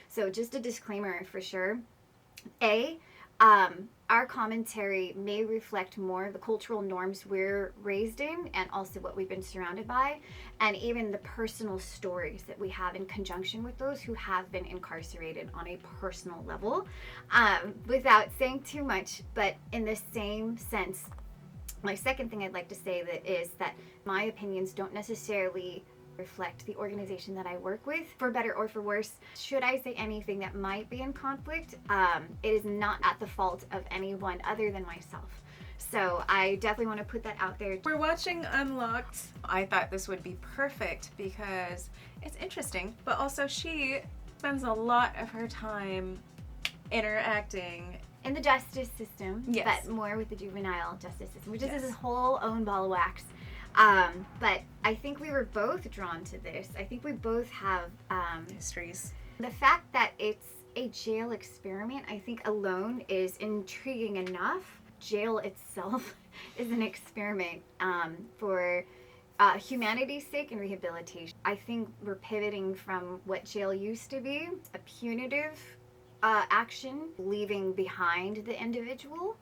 So just a disclaimer for sure. Our commentary may reflect more of the cultural norms we're raised in and also what we've been surrounded by, and even the personal stories that we have in conjunction with those who have been incarcerated on a personal level. Without saying too much, but in the same sense, my second thing I'd like to say is that my opinions don't necessarily reflect the organization that I work with, for better or for worse. Should I say anything that might be in conflict, it is not at the fault of anyone other than myself. So I definitely want to put that out there. We're watching Unlocked. I thought this would be perfect because it's interesting, but also she spends a lot of her time interacting in the justice system, yes, but more with the juvenile justice system, which is this whole own ball of wax. But I think we were both drawn to this. I think we both have histories. The fact that it's a jail experiment, I think alone is intriguing enough. Jail itself is an experiment for humanity's sake and rehabilitation. I think we're pivoting from what jail used to be, a punitive action, leaving behind the individual.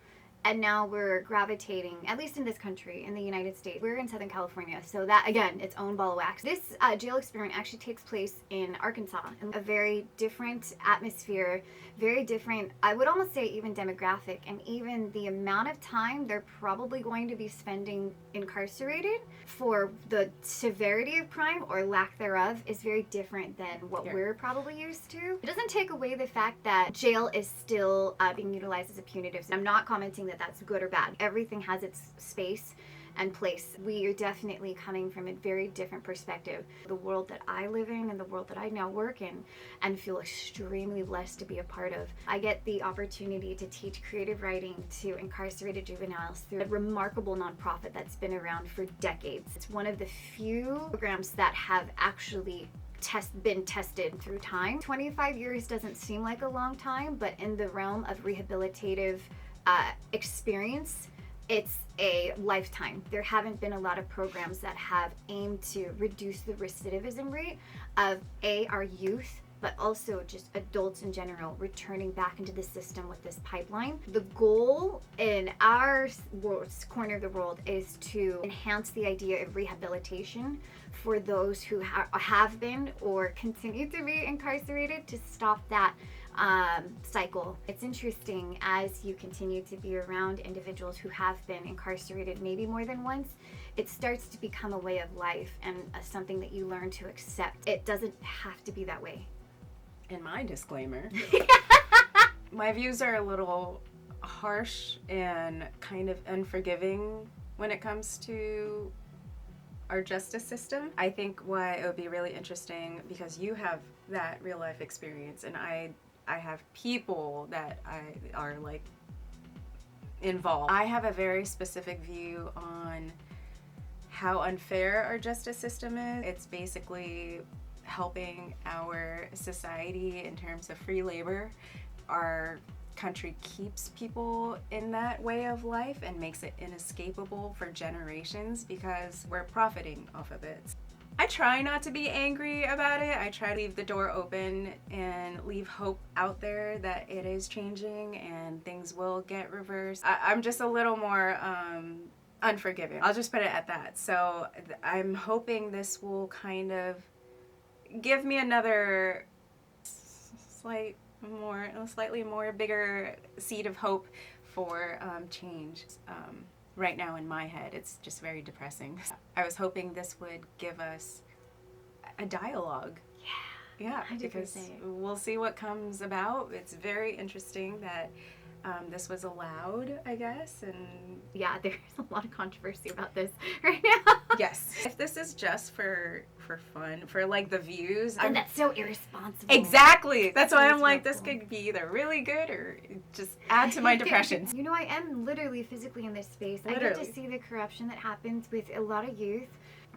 And now we're gravitating, at least in this country, in the United States. We're in Southern California, so that, again, its own ball of wax. This jail experiment actually takes place in Arkansas, in a very different atmosphere, very different, I would almost say even demographic, and even the amount of time they're probably going to be spending incarcerated for the severity of crime or lack thereof is very different than what we're probably used to. It doesn't take away the fact that jail is still being utilized as a punitive. I'm not commenting that that's good or bad. Everything has its space and place. We are definitely coming from a very different perspective. The world that I live in and the world that I now work in and feel extremely blessed to be a part of. I get the opportunity to teach creative writing to incarcerated juveniles through a remarkable nonprofit that's been around for decades. It's one of the few programs that have actually been tested through time. 25 years doesn't seem like a long time, but in the realm of rehabilitative experience, it's a lifetime. There haven't been a lot of programs that have aimed to reduce the recidivism rate of our youth, but also just adults in general returning back into the system with this pipeline. The goal in our corner of the world is to enhance the idea of rehabilitation for those who have been or continue to be incarcerated, to stop that cycle. It's interesting as you continue to be around individuals who have been incarcerated maybe more than once, it starts to become a way of life and something that you learn to accept. It doesn't have to be that way. And my disclaimer, my views are a little harsh and kind of unforgiving when it comes to our justice system. I think why it would be really interesting, because you have that real life experience and I have people that are like involved. I have a very specific view on how unfair our justice system is. It's basically helping our society in terms of free labor. Our country keeps people in that way of life and makes it inescapable for generations because we're profiting off of it. I try not to be angry about it. I try to leave the door open and leave hope out there that it is changing and things will get reversed. I'm just a little more unforgiving. I'll just put it at that. So I'm hoping this will kind of give me another slightly more bigger seed of hope for change. Right now in my head, it's just very depressing. I was hoping this would give us a dialogue. Yeah, 100%. Because we'll see what comes about. It's very interesting that this was allowed, I guess, and yeah, there's a lot of controversy about this right now. Yes. If this is just for fun, for like the views, and that's so irresponsible. Exactly. That's why I'm like, this could be either really good or just add to my depression. You know, I am literally physically in this space. Literally. I get to see the corruption that happens with a lot of youth.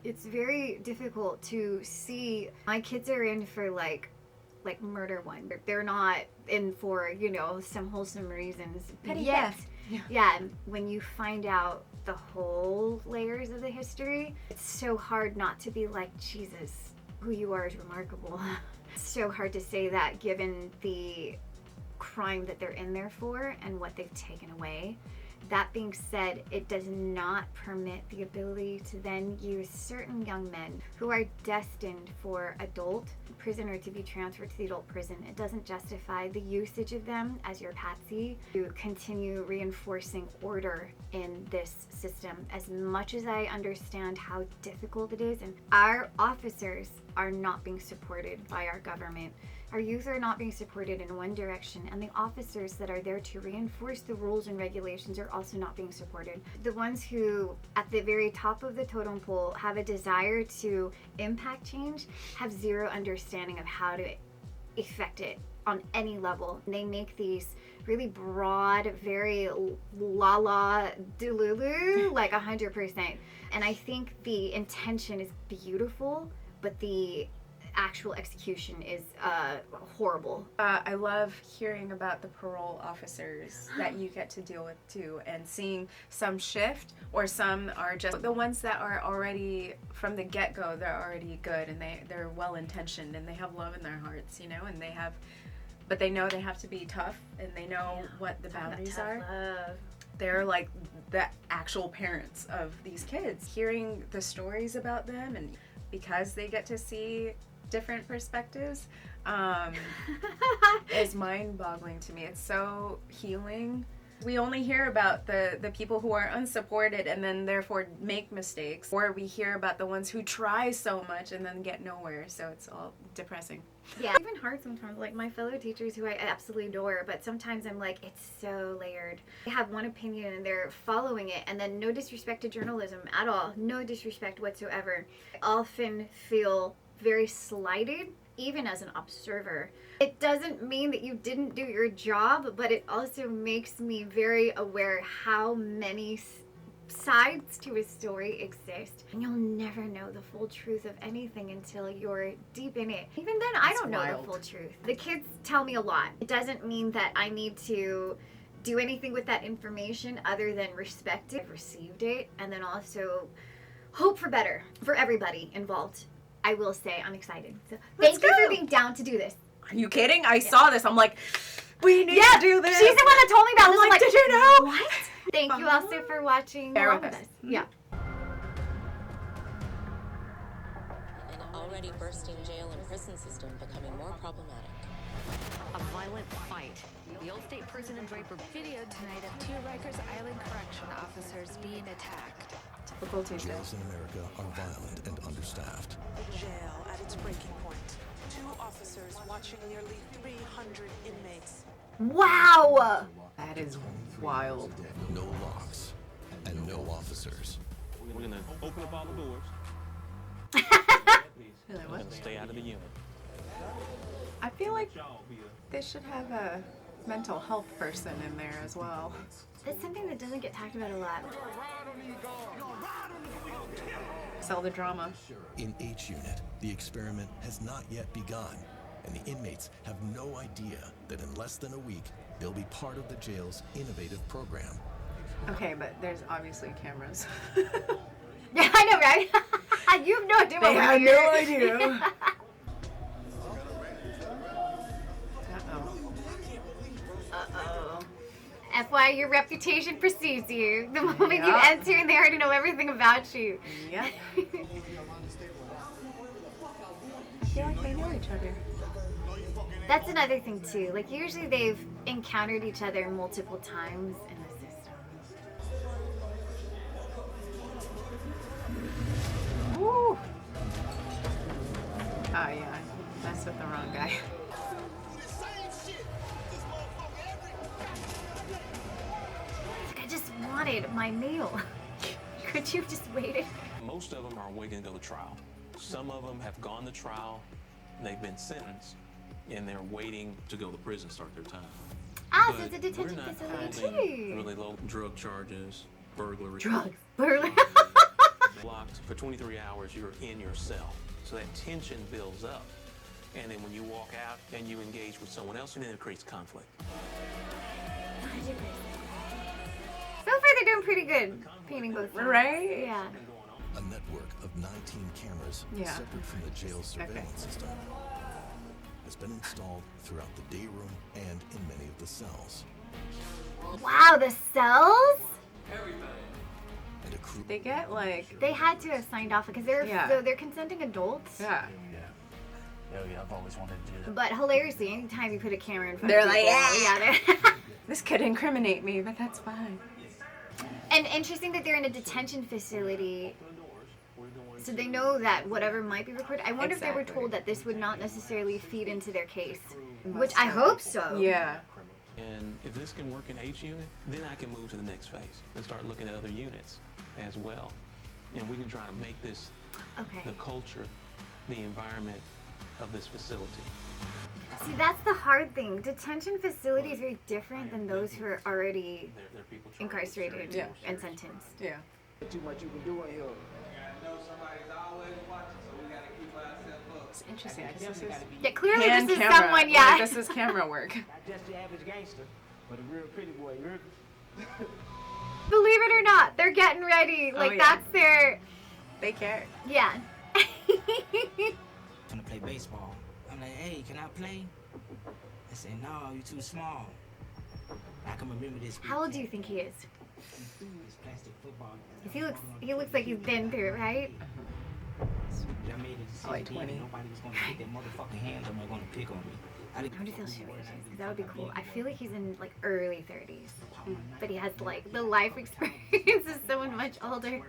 It's very difficult to see. My kids are in for like murder one. They're not in for, some wholesome reasons. Petty thefts. Yeah, and when you find out the whole layers of the history, it's so hard not to be like, Jesus, who you are is remarkable. So hard to say that given the crime that they're in there for and what they've taken away. That being said, it does not permit the ability to then use certain young men who are destined for adult prison or to be transferred to the adult prison. It doesn't justify the usage of them as your patsy to continue reinforcing order in this system. As much as I understand how difficult it is, and our officers are not being supported by our government. Our youth are not being supported in one direction, and the officers that are there to reinforce the rules and regulations are also not being supported. The ones who, at the very top of the totem pole, have a desire to impact change have zero understanding of how to effect it on any level. They make these really broad, very la delulu, like 100%. And I think the intention is beautiful, but the actual execution is horrible. I love hearing about the parole officers that you get to deal with too, and seeing some shift, or some are just the ones that are already from the get-go, they're already good and they're well-intentioned and they have love in their hearts, you know, and but they know they have to be tough, and they know what the boundaries are. Love. They're like the actual parents of these kids. Hearing the stories about them, and because they get to see different perspectives, is mind-boggling to me. It's so healing. We only hear about the people who are unsupported and then therefore make mistakes, or we hear about the ones who try so much and then get nowhere, so it's all depressing. Yeah, it's even hard sometimes, like my fellow teachers who I absolutely adore, but sometimes I'm like, it's so layered. They have one opinion and they're following it, and then no disrespect to journalism at all, no disrespect whatsoever. I often feel very slighted, even as an observer. It doesn't mean that you didn't do your job, but it also makes me very aware how many sides to a story exist. And you'll never know the full truth of anything until you're deep in it. Even then, I don't know the full truth. The kids tell me a lot. It doesn't mean that I need to do anything with that information other than respect it, received it, and then also hope for better for everybody involved. I will say I'm excited. So thank you for being down to do this. Are you kidding? I saw this. I'm like, we need to do this. She's the one that told me about this. I'm like, did you know? What? Thank you also for watching Bear along with with us. us. Yeah. An already bursting jail and prison system becoming more problematic. A violent fight. The Old State Prison in Draper. Video tonight of 2 Rikers Island correction officers being attacked. Typical Tuesday. Jails in America are violent and understaffed. The jail at its breaking point. 2 officers watching nearly 300 inmates. Wow. That is wild. No locks and no officers. We're gonna open up all the doors. You're like, We're what? gonna stay out of the unit. I feel like they should have a mental health person in there as well. That's something that doesn't get talked about a lot. Sell the drama. In H Unit, the experiment has not yet begun, and the inmates have no idea that in less than a week, they'll be part of the jail's innovative program. Okay, but there's obviously cameras. Yeah, I know, right? You have no idea what They we're have doing. no idea. Uh-oh. FYI, your reputation precedes you. The moment you Yeah. enter, and they already know everything about you. Yep. I feel like they know each other. That's another thing, too. Like, usually they've encountered each other multiple times in the system. Woo! Oh, yeah. Messed with the wrong guy. Like, I just wanted my meal. Could you have just waited? Most of them are waiting to go to trial. Some of them have gone to trial, they've been sentenced, and they're waiting to go to prison, start their time. Ah, so But it's a detention we're not facility, holding too. really low drug charges, burglary. Drugs. Burglary. Locked for 23 hours, you're in your cell. So that tension builds up. And then when you walk out and you engage with someone else, and then it creates conflict. So far, they're doing pretty good, painting both sides. Right? Yeah. A network of 19 cameras Yeah. separate from the jail's surveillance system. has been installed throughout the day room and in many of the cells. Wow, the cells? And a crew They get like, They had to have signed off because they're Yeah. they're consenting adults. yeah. Yeah, I've always wanted to do that. But hilariously, anytime you put a camera in front They're of like, people, "Yeah." This could incriminate me, but that's fine. And interesting that they're in a detention facility, so they know that whatever might be recorded. I wonder if they were Exactly. told that this would not necessarily feed into their case, which I hope so. Yeah. And if this can work in H unit, then I can move to the next phase and start looking at other units as well. And we can try to make this Okay. the culture, the environment of this facility. See, that's the hard thing. Detention facility is very different than those who are already They're people trying to incarcerated Yeah. and sentenced. Yeah. Too much you can do in here. It's interesting. I guess this is Yeah, clearly hand this is camera. someone, Like, yeah. this is camera work. Not just the average gangster, but a real pretty boy. Believe it or not, they're getting ready. Like, yeah. that's their, They care. yeah. Gonna play baseball. I'm like, hey, can I play? I say, no, you too small. I can remember this. How old do you think he is? This plastic football. 'Cause he looks like he's been through it, right? I made a decision Like then 20. nobody was gonna put their motherfucking hands on me, gonna pick on me. I wonder if he'll show you guys, 'cause that would be cool. I feel like he's in like early 30s, but he has like the life experience is so much older.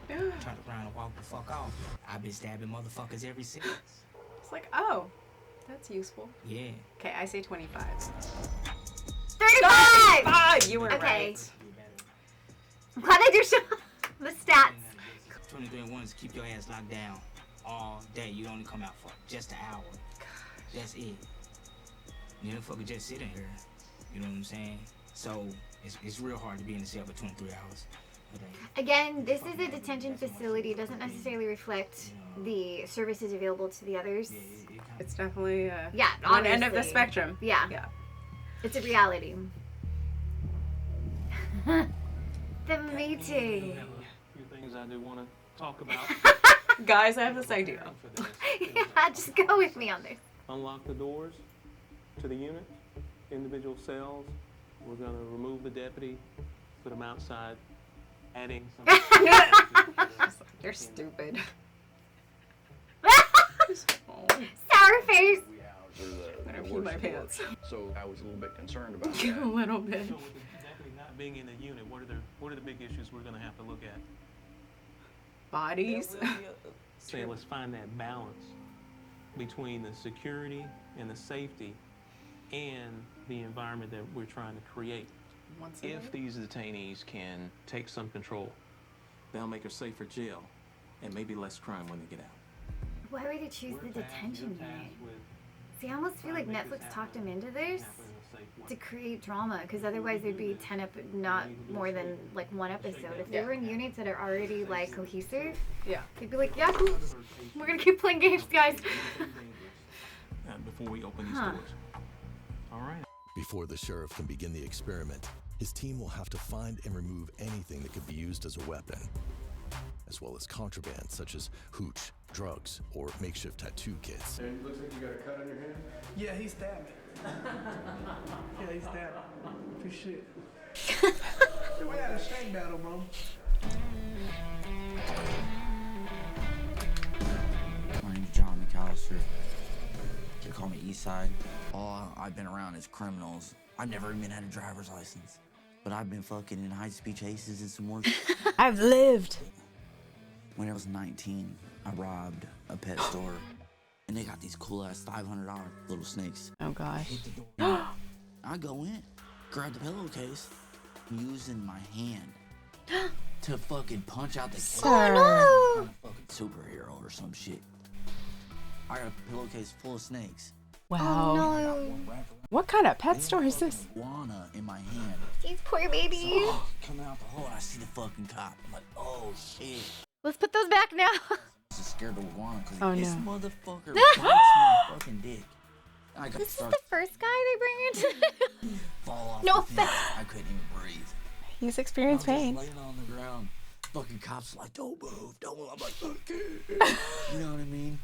Turned around and walked the fuck off. I've been stabbing motherfuckers ever since. It's like, oh, that's useful. Yeah. Okay, I say 25. 35! 5! You were Okay. right. I'm glad I do show the stats. 23 and 1 is keep your ass locked down all day. You only come out for just an hour. That's it. You don't fucking just sit in here. You know what I'm saying? So it's real hard to be in the cell for 23 hours a day. Again, this is a detention facility. It doesn't necessarily reflect the services available to the others. It's definitely Yeah, one end of the obviously. spectrum. Yeah. Yeah. It's a reality. The meeting. A few things I do want to talk about. Guys, I have this idea. For this. Yeah, just go with me on this. Unlock the doors to the unit, individual cells. We're going to remove the deputy, put them outside, adding some. You're stupid. Sour face. Better pee my pants. So I was a little bit concerned about A that. little bit. So with the deputy not being in the unit, what are the big issues we're going to have to look at? Bodies. Saying let's find that balance between the security and the safety and the environment that we're trying to create. Once a If week. these detainees can take some control, they'll make a safer jail and maybe less crime when they get out. Why would they choose the detention unit? See, I almost feel like Netflix talked them into this to create drama, because otherwise there'd be 10 not more than like one episode. If they Yeah. were in units that are already like cohesive, Yeah. they'd be like, yeah, cool. We're gonna keep playing games, guys. Before we open these Huh. doors. All right. Before the sheriff can begin the experiment, his team will have to find and remove anything that could be used as a weapon, as well as contraband such as hooch, drugs, or makeshift tattoo kits. It looks like you got a cut on your hand. Yeah, he stabbed me. Yeah, he stabbed me. For shit. Dude, we had a shank battle, bro. My name's John McAllister. They call me Eastside. All I've been around is criminals. I've never even had a driver's license. But I've been fucking in high-speed chases and some more. I've lived. When I was 19, I robbed a pet store. And they got these cool-ass $500 little snakes. Oh gosh. I go in, grab the pillowcase, using my hand to fucking punch out the case. Oh I'm a fucking superhero or some shit. I got a pillowcase full of snakes. no! Wow. Oh no! What kind of pet store is this? Iguana in my hand. These poor babies. Coming out the hole, and I see the fucking cop. I'm like, oh shit. Let's put those back now. I was scared of iguana because Oh, this no. motherfucker bites my fucking dick. I got This is start the first guy they bring into. fall off No the thing. offense. I couldn't even breathe. He's I experienced was just pain. laying on the ground. Fucking cops like, don't move, don't move. I'm like, okay. You know what I mean?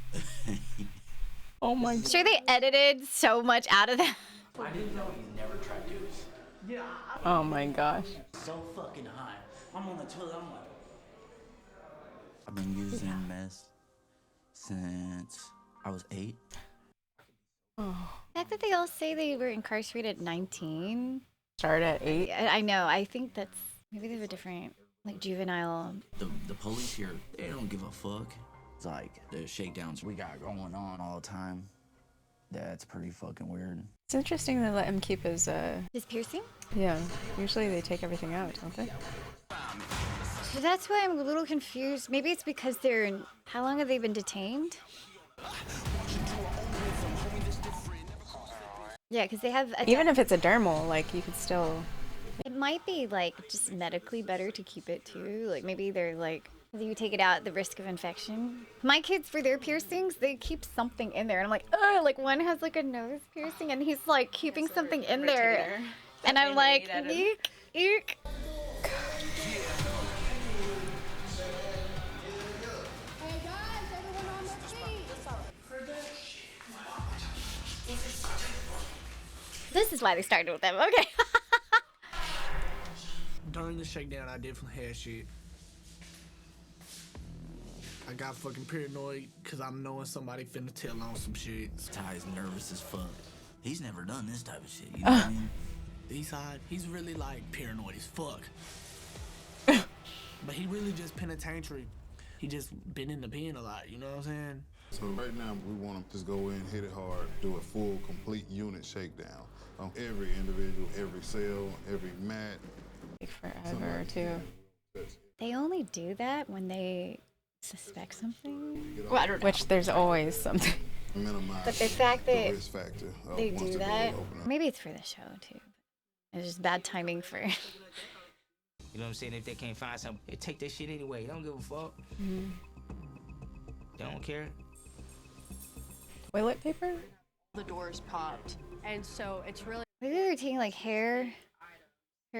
Oh my I'm sure they edited so much out of that. I didn't know he's never tried to do this. Yeah, Oh my gosh. So fucking hot. I'm on the toilet, I'm like... I've been using meth since I was 8. Oh. The fact that they all say they were incarcerated at 19. Start at 8. I know. I think that's maybe they have a different, like, juvenile. The police here, they don't give a fuck. It's like the shakedowns we got going on all the time. That's pretty fucking weird. It's interesting they let him keep his piercing? Yeah. Usually they take everything out, don't they? So that's why I'm a little confused. Maybe it's because they're... How long have they been detained? Yeah, because they have... Even if it's a dermal, like, you could still... It might be, like, just medically better to keep it, too. Like, maybe they're, like... If you take it out, the risk of infection. My kids, for their piercings, they keep something in there. And I'm like, oh, like, one has, like, a nose piercing, and he's, like, keeping something in there. And I'm like, eek, eek. This is why they started with them. Okay. During the shakedown, I definitely had shit. I got fucking paranoid because I'm knowing somebody finna tell on some shit. Ty's nervous as fuck. He's never done this type of shit, you know what I mean? D-side, he's really like paranoid as fuck. But he really just penitentiary. He just been in the pen a lot, you know what I'm saying? So right now we want him to just go in, hit it hard, do a full, complete unit shakedown on every individual, every cell, every mat. Take forever, too. They only do that when they suspect something. Well, I don't know. Which there's always something. Minimize But the fact that the risk factor they once do the door that, open up. maybe it's for the show too. It's just bad timing for. You know what I'm saying? If they can't find something, they take that shit anyway. They don't give a fuck. Mm-hmm. They don't care. Toilet paper? The doors popped, and so it's really. Maybe they're taking like hair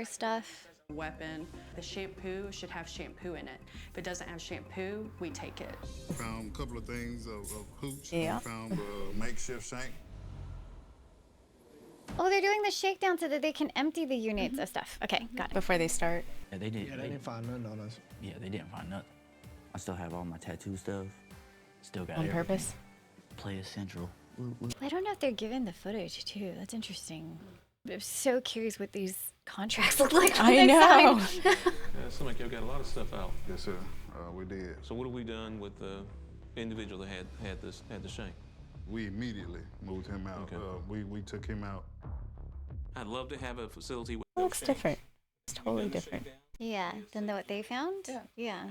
stuff. Weapon. The shampoo should have shampoo in it. If it doesn't have shampoo, we take it. Found a couple of things of hooch. Yeah. Found a makeshift shank. Oh, they're doing the shakedown so that they can empty the units of stuff. Okay, got it. Before they start. Yeah, they did. Yeah, they didn't find nothing on us. Yeah, they didn't find nothing. I still have all my tattoo stuff. Still got On everything. purpose? Play Central. I don't know if they're given the footage too. That's interesting. I'm so curious what these contracts look like. I know. Yeah, it seems like you've got a lot of stuff out. Yes, sir. We did. So what have we done with the individual that had the shank? We immediately moved him out. Okay. We took him out. I'd love to have a facility with It looks different. It's totally different. Yeah, than what they found? Yeah.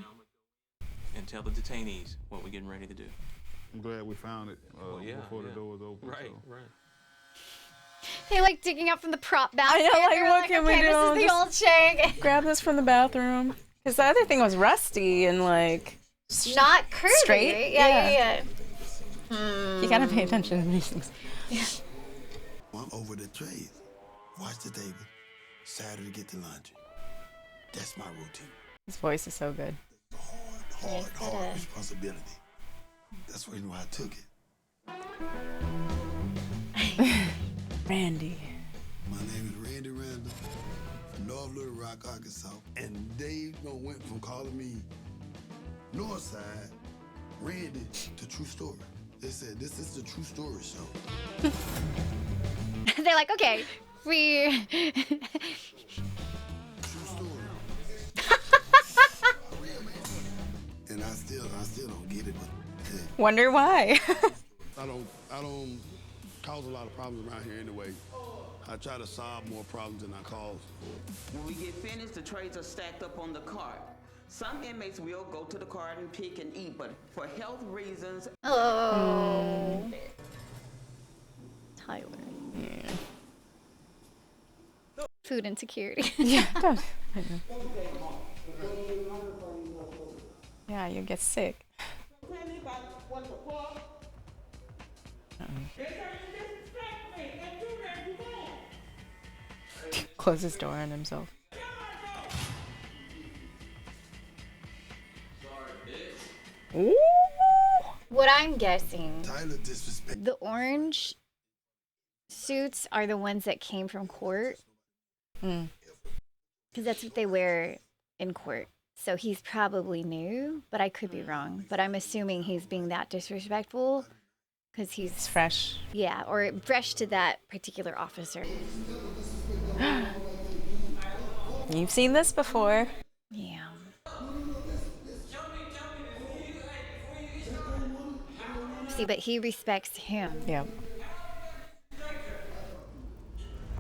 and tell the detainees what we're getting ready to do. I'm glad we found it before the door was open. Right, so. right. They're like digging up from the prop basket. I know, like, They're what can we okay, do? This is the Just old shank. grab this from the bathroom. Because the other thing was rusty and like not curvy. straight. Yeah. You gotta pay attention to these things. Yeah. I'm over the trays. Watch the table. Saturday get to lunch. That's my routine. His voice is so good. Hard responsibility. That's the reason why I took it. Randy. My name is Randy Randall from North Little Rock, Arkansas. And they went from calling me Northside Randy to True Story. They said, this is the True Story show. They're like, okay, we... True story. And I still don't get it, but Wonder why. I don't cause a lot of problems around here anyway. I try to solve more problems than I cause. When we get finished, the trays are stacked up on the cart. Some inmates will go to the cart and pick and eat, but for health reasons... Oh. Tyler. Yeah. Food insecurity. Yeah, don't. Yeah, you get sick. Close his door on himself. Ooh. What I'm guessing, Tyler disrespect. the orange suits are the ones that came from court. Because that's what they wear in court. So he's probably new, but I could be wrong. But I'm assuming he's being that disrespectful because he's fresh. Yeah, or fresh to that particular officer. You've seen this before. Yeah. See, but he respects him. Yeah.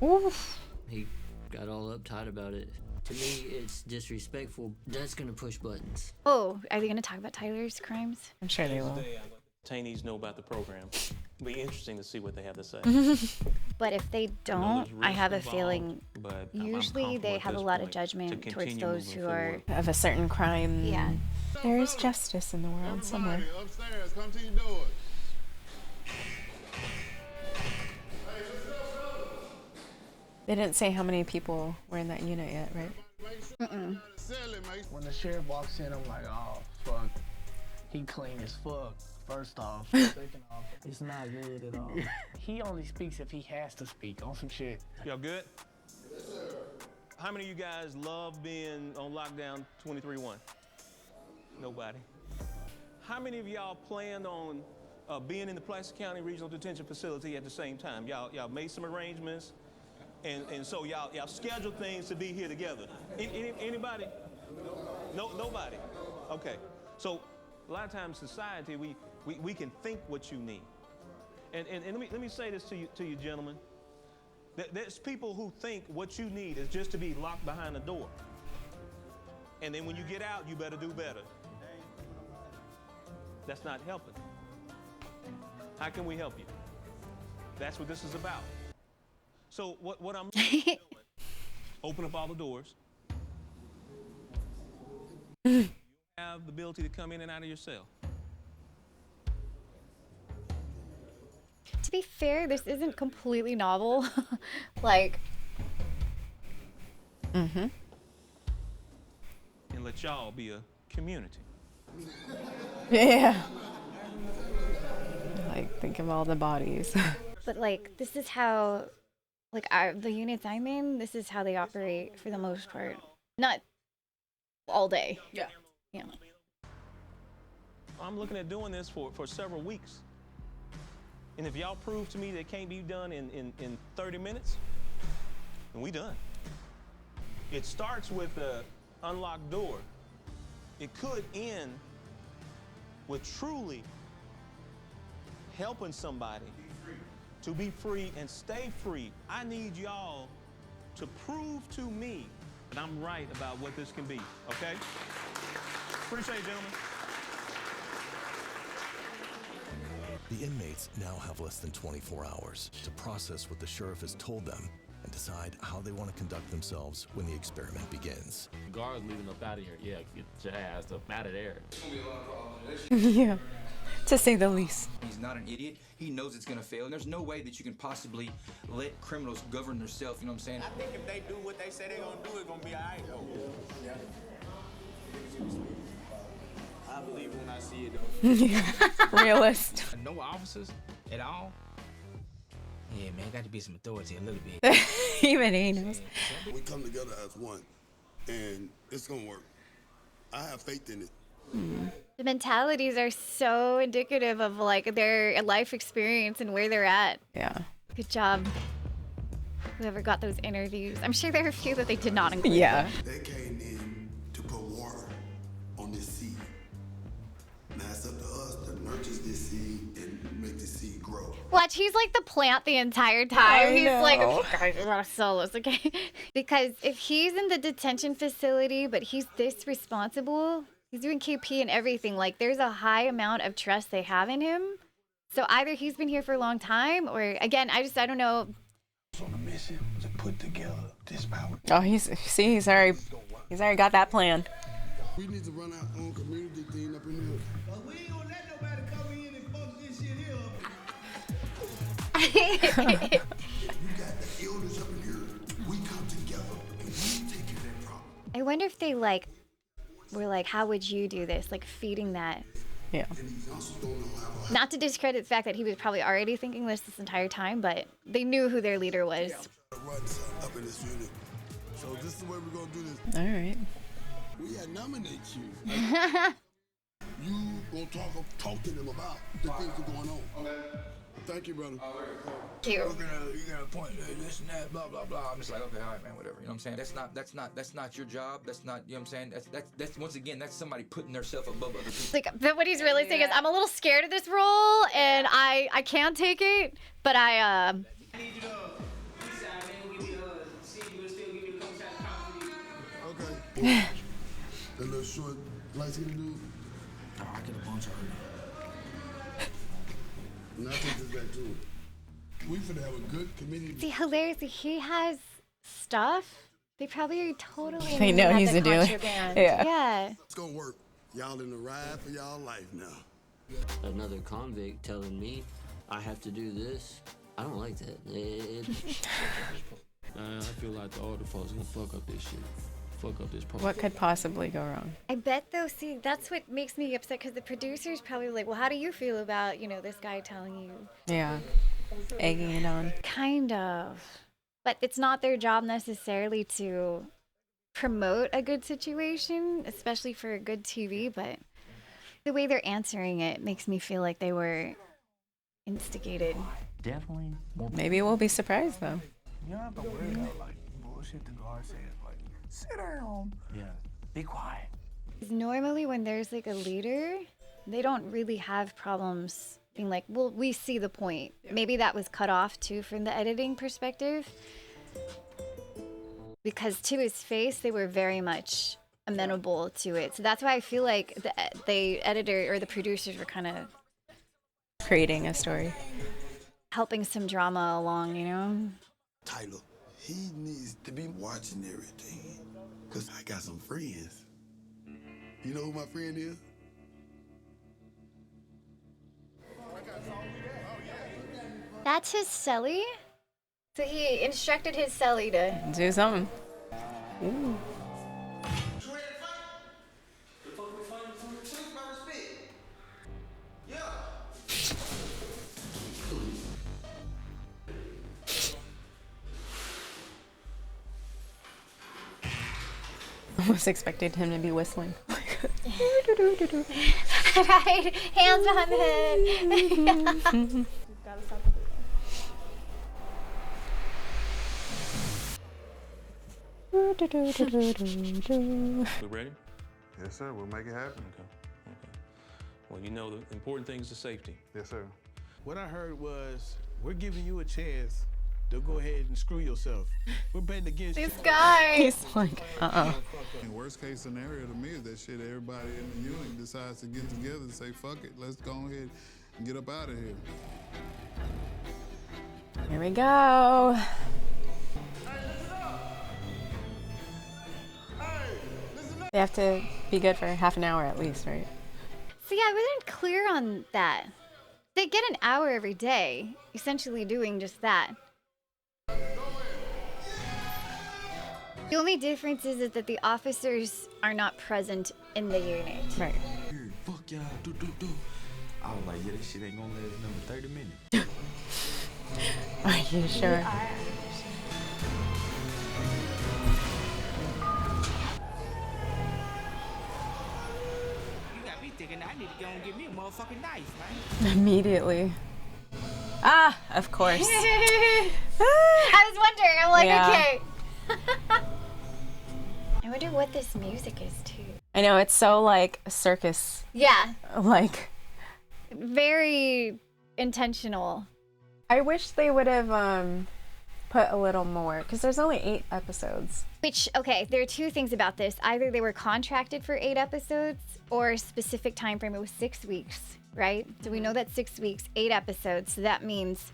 Oof. He got all uptight about it. To me, it's disrespectful. That's gonna push buttons. Oh, are they going to talk about Tyler's crimes? I'm sure they will. Detainees know about the program. It'll be interesting to see what they have to say. But if they don't, I have a feeling but usually they have a lot of judgment towards those who are of a certain crime. Yeah. There is justice in the world somewhere. Upstairs, come to your doors. They didn't say how many people were in that unit yet, right? When the sheriff walks in, I'm like, oh, fuck. He clean as fuck, first off. Second off, it's not good at all. He only speaks if he has to speak on some shit. Y'all good? Yes, sir. How many of you guys love being on lockdown 23-1? Nobody. How many of y'all planned on being in the Pulaski County Regional Detention Facility at the same time? Y'all made some arrangements, and so y'all scheduled things to be here together. Anybody? No, nobody. Okay. So a lot of times, society, we can think what you need, and let me say this to you gentlemen. There's people who think what you need is just to be locked behind a door, and then when you get out, you better do better. That's not helping. How can we help you? That's what this is about. So what I'm doing, open up all the doors. You have the ability to come in and out of your cell. To be fair, this isn't completely novel. Like. And let y'all be a community. Yeah. Like, think of all the bodies. But like, this is how, like, the units I'm in, this is how they operate for the most part. Not all day. Yeah. Yeah. I'm looking at doing this for several weeks. And if y'all prove to me that it can't be done in 30 minutes, then we done. It starts with the unlocked door. It could end with truly helping somebody to be free and stay free. I need y'all to prove to me that I'm right about what this can be, okay? Appreciate it, gentlemen. The inmates now have less than 24 hours to process what the sheriff has told them and decide how they want to conduct themselves when the experiment begins. Guards leaving up out of here. Yeah, get your ass up out of there. Yeah, to say the least. He's not an idiot. He knows it's gonna fail, and there's no way that you can possibly let criminals govern themselves. You know what I'm saying? I think if they do what they say they're gonna do, it's gonna be all right, though. Yeah. I believe when I see it, though. Realist. No officers at all? Yeah, man, got to be some authority a little bit. Even he knows. We come together as one, and it's gonna work. I have faith in it. The mentalities are so indicative of like their life experience and where they're at. Yeah. Good job. Whoever got those interviews. I'm sure there are a few that they did not include. Yeah. They came in to put water on this seed. Now it's up to us to nurture this seed and make this seed grow. Watch, he's like the plant the entire time. He's like, know. okay, guys, I gotta sell this, okay? Because if he's in the detention facility, but he's this responsible, he's doing KP and everything, like there's a high amount of trust they have in him. So either he's been here for a long time, or again, I don't know. On a mission to put together this power. Oh, he's already got that plan. We need to run our own community thing up in here. We ain't gonna let nobody come in and fuck this shit here. You got the elders up in here. We come together and we take care of that problem. I wonder if they like were like, how would you do this? Like feeding that Yeah. Not to discredit the fact that he was probably already thinking this entire time, but they knew who their leader was. Up in this unit. So this is the way we're gonna do this. All right. We had nominate you. You gonna talk to them about the things that are going on. Okay. Thank you, brother. Cute. You got a point, this and that, blah blah blah. I'm just like, okay, all right, man, whatever. You know what I'm saying? That's not your job. That's not, you know what I'm saying? That's once again, that's somebody putting themselves above other people. Like, but what he's really saying is, I'm a little scared of this role, and I can't take it, but I Okay. The little short, light-skinned dude. Oh, I get a bunch of her. And I take this back to him. We finna have a good committee. see hilariously, he has stuff. They probably totally They know about he's the a dealer. contraband. Yeah. Yeah. It's gonna work. Y'all in the ride for y'all life now. Another convict telling me I have to do this. I don't like that. I feel like the older folks gonna fuck up this shit. Fuck up this program. What could possibly go wrong? I bet though, see, that's what makes me upset, because the producer's probably like, well, how do you feel about, this guy telling you? Yeah. Egging it on. Kind of. But it's not their job necessarily to promote a good situation, especially for a good TV, but the way they're answering it makes me feel like they were instigated. Definitely. Maybe we'll be surprised though. You don't have to worry about like bullshit the guard says. Like, sit down. Yeah. Be quiet. 'Cause normally when there's like a leader, they don't really have problems being like, well, we see the point. Maybe that was cut off too from the editing perspective. Because to his face, they were very much amenable to it. So that's why I feel like the editor or the producers were kind of Creating a story. helping some drama along, Tyler, he needs to be watching everything. Cause I got some friends. You know who my friend is? That's his cellie? So he instructed his cellie to Do something. Ooh. Almost expected him to be whistling. right, hands behind the head. We ready? Yes, sir. We'll make it happen. Okay. Well, the important thing is the safety. Yes, sir. What I heard was, we're giving you a chance to go ahead and screw yourself. We're betting against This guy. He's like, And worst case scenario to me is that shit everybody in the unit decides to get together and say, fuck it, let's go ahead and get up out of here. Here we go. They have to be good for half an hour at least, right? So yeah, I wasn't clear on that. They get an hour every day, essentially doing just that. The only difference is that the officers are not present in the unit. Right. Fuck y'all, do. I was like, yeah, this shit ain't gonna last number 30 minutes. Are you sure? Thinking I need to go and get me a motherfucking knife, man. Immediately. Ah, of course. I was wondering. I'm like, Yeah. okay. I wonder what this music is too. I know, it's so like circus. Yeah. Like, very intentional. I wish they would have put a little more, because there's only 8 episodes. Which, okay, there are two things about this. Either they were contracted for 8 episodes, or a specific time frame. It was 6 weeks, right? So we know that's 6 weeks, 8 episodes. So that means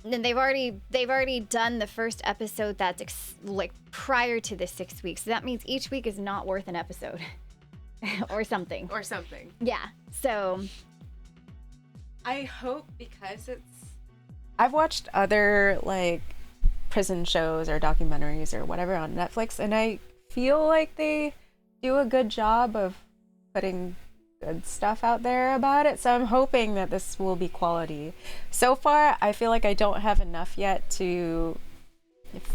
then they've already done the first episode that's like prior to the 6 weeks. So that means each week is not worth an episode, or something. Or something. Yeah. So I hope, because I've watched other like prison shows or documentaries or whatever on Netflix, and I feel like they do a good job of putting good stuff out there about it. So I'm hoping that this will be quality. So far, I feel like I don't have enough yet to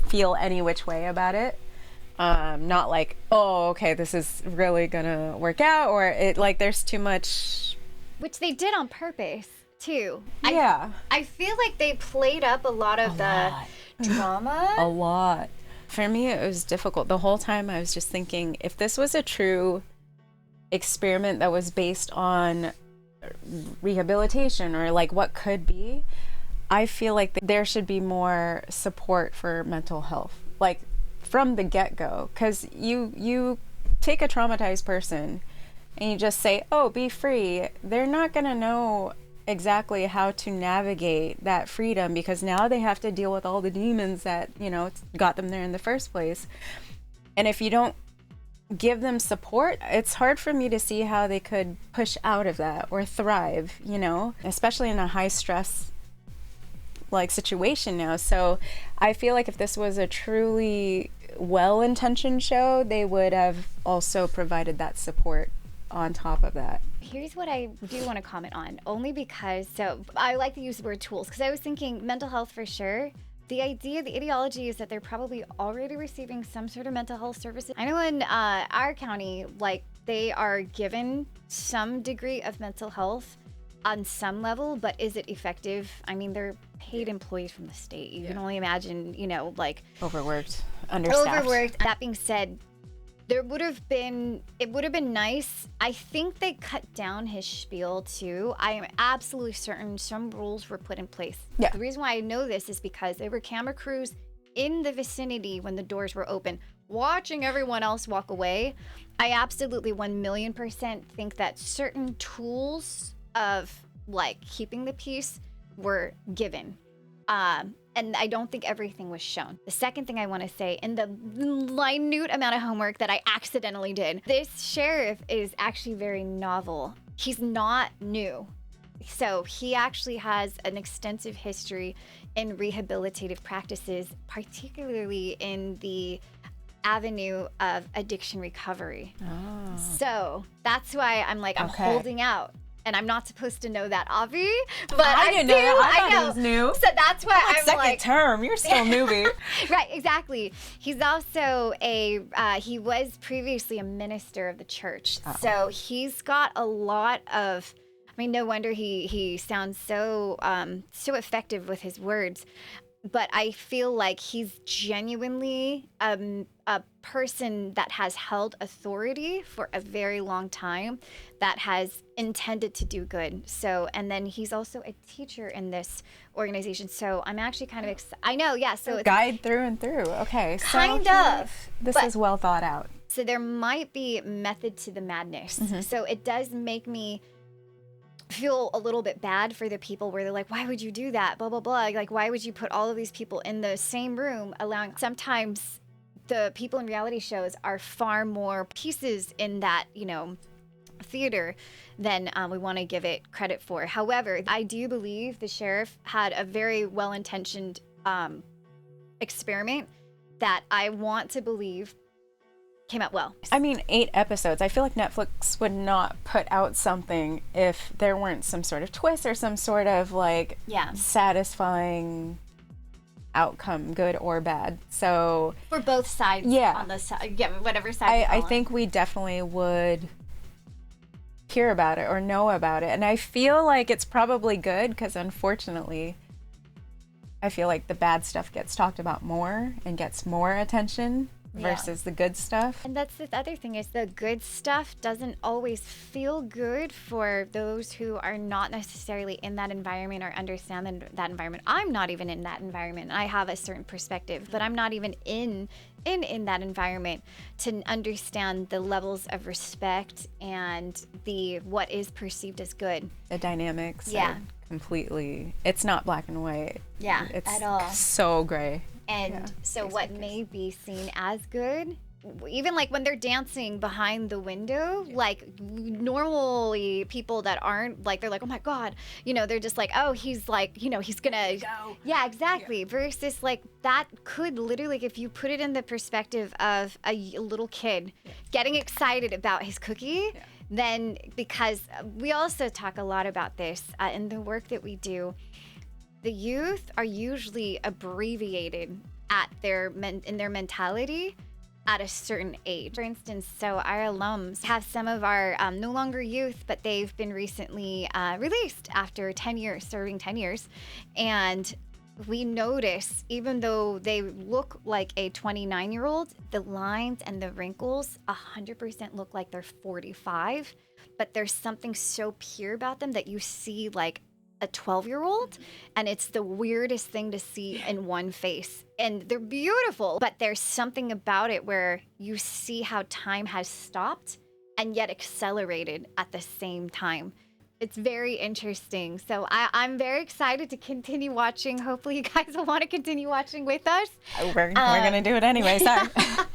feel any which way about it. Not like, oh, okay, this is really gonna work out, or it like there's too much. Which they did on purpose too. Yeah. I feel like they played up a lot of drama. A lot. For me, it was difficult. The whole time I was just thinking, if this was a true experiment that was based on rehabilitation or like what could be, I feel like there should be more support for mental health, like from the get-go. Because you take a traumatized person and you just say, oh, be free. They're not going to know exactly how to navigate that freedom, because now they have to deal with all the demons that, you know, got them there in the first place. And if you don't give them support, it's hard for me to see how they could push out of that or thrive, you know, especially in a high stress like situation now. So I feel like if this was a truly well-intentioned show, they would have also provided that support on top of that. Here's what I do want to comment on, only because, so I like to use the word tools, because I was thinking mental health for sure. The idea, the ideology is that they're probably already receiving some sort of mental health services. I know in our county, like, they are given some degree of mental health on some level, but is it effective? I mean, they're paid employees from the state. You can only imagine, you know, like... Overworked, understaffed. Overworked. That being said, it would have been nice. I think they cut down his spiel too. I am absolutely certain some rules were put in place. Yeah. The reason why I know this is because there were camera crews in the vicinity when the doors were open, watching everyone else walk away. I absolutely 1,000,000% think that certain tools of like keeping the peace were given. And I don't think everything was shown. The second thing I want to say, in the minute amount of homework that I accidentally did, this sheriff is actually very novel. He's not new. So he actually has an extensive history in rehabilitative practices, particularly in the avenue of addiction recovery. Oh. So that's why I'm like, I'm Okay. holding out. And I'm not supposed to know that, Avi, but I didn't know that. I thought know. he was new. So that's why I'm second like, term. You're still newbie. Right, exactly. He's also he was previously a minister of the church. Oh. So he's got a lot of, I mean, no wonder he sounds so effective with his words. But I feel like he's genuinely a person that has held authority for a very long time, that has intended to do good. So, and then he's also a teacher in this organization. So I'm actually kind of excited. I know, yeah. So it's Guide through and through. Okay. So kind of. This but- is well thought out. So there might be method to the madness. Mhm. So it does make me feel a little bit bad for the people where they're like, why would you do that? Blah, blah, blah. Like, why would you put all of these people in the same room, allowing sometimes the people in reality shows are far more pieces in that, you know, theater than we want to give it credit for. However, I do believe the sheriff had a very well-intentioned experiment that I want to believe came out well. I mean, 8 episodes. I feel like Netflix would not put out something if there weren't some sort of twist or some sort of like satisfying outcome, good or bad. So For both sides, Yeah. on the side, yeah, whatever side. I think we definitely would hear about it or know about it. And I feel like it's probably good because unfortunately, I feel like the bad stuff gets talked about more and gets more attention versus the good stuff. And that's the other thing, is the good stuff doesn't always feel good for those who are not necessarily in that environment or understand that environment. I'm not even in that environment. I have a certain perspective, but I'm not even in that environment to understand the levels of respect and the what is perceived as good. The dynamics Yeah. are completely, it's not black and white. Yeah, It's at all. so gray. And so what may be seen as good, even like when they're dancing behind the window, like normally people that aren't like, they're like, oh my God, you know, they're just like, oh, he's like, you know, he's gonna go. Yeah, exactly. Versus like that could literally, if you put it in the perspective of a little kid getting excited about his cookie, then because we also talk a lot about this in the work that we do, the youth are usually abbreviated in their mentality at a certain age. For instance, so our alums have some of our no longer youth, but they've been recently released after 10 years, serving 10 years. And we notice, even though they look like a 29-year-old, the lines and the wrinkles 100% look like they're 45, but there's something so pure about them that you see like a 12-year-old, and it's the weirdest thing to see in one face. And they're beautiful, but there's something about it where you see how time has stopped and yet accelerated at the same time. It's very interesting. So I'm very excited to continue watching. Hopefully you guys will want to continue watching with us. We're going to do it anyway. Sorry.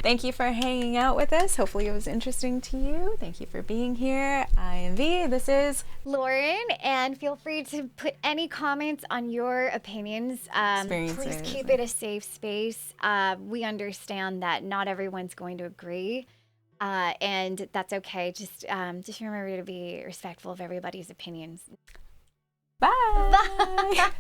Thank you for hanging out with us. Hopefully it was interesting to you. Thank you for being here. I am V. This is Lauren. And feel free to put any comments on your opinions. Please keep it a safe space. We understand that not everyone's going to agree. And that's okay. Just remember to be respectful of everybody's opinions. Bye. Bye.